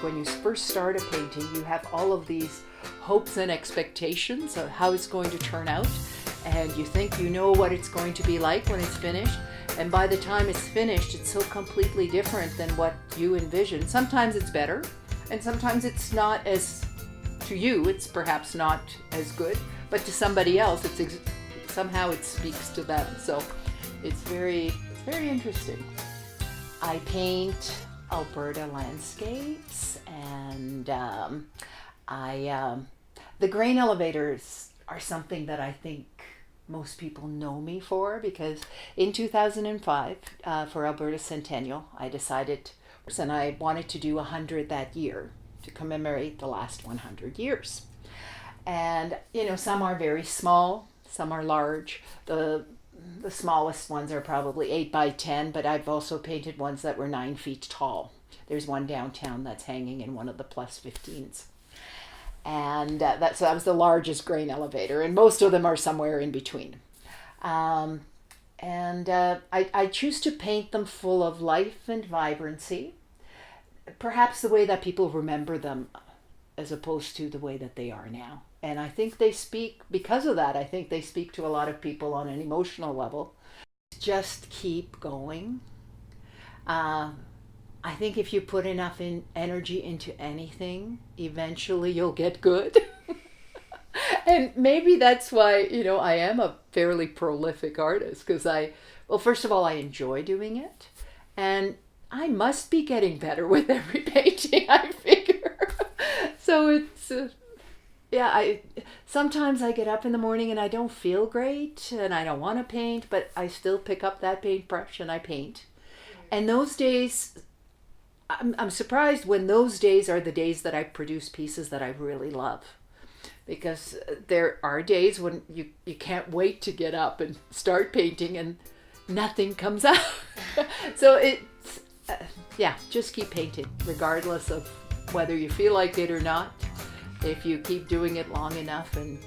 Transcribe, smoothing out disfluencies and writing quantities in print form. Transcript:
when you first start a painting, you have all of these hopes and expectations of how it's going to turn out, and you think you know what it's going to be like when it's finished, and by the time it's finished, it's so completely different than what you envisioned. Sometimes it's better, and sometimes it's not as, to you, it's perhaps not as good, but to somebody else, somehow it speaks to them. So it's very interesting. I paint Alberta landscapes, and the grain elevators are something that I think most people know me for, because in 2005, for Alberta Centennial, I decided, and I wanted to do 100 that year to commemorate the last 100 years. And, you know, some are very small, some are large. The smallest ones are probably 8 by 10, but I've also painted ones that were 9 feet tall. There's one downtown that's hanging in one of the plus 15s. And that was the largest grain elevator, and most of them are somewhere in between. I choose to paint them full of life and vibrancy, perhaps the way that people remember them as opposed to the way that they are now. And I think they speak, because of that, I think they speak to a lot of people on an emotional level. Just keep going. I think if you put enough energy into anything, eventually you'll get good. And maybe that's why, you know, I am a fairly prolific artist, because first of all, I enjoy doing it. And I must be getting better with every painting, I figure. So it's, sometimes I get up in the morning and I don't feel great and I don't want to paint, but I still pick up that paintbrush and I paint. And those days, I'm surprised when those days are the days that I produce pieces that I really love, because there are days when you can't wait to get up and start painting and nothing comes out. So it's, just keep painting regardless of whether you feel like it or not, if you keep doing it long enough. And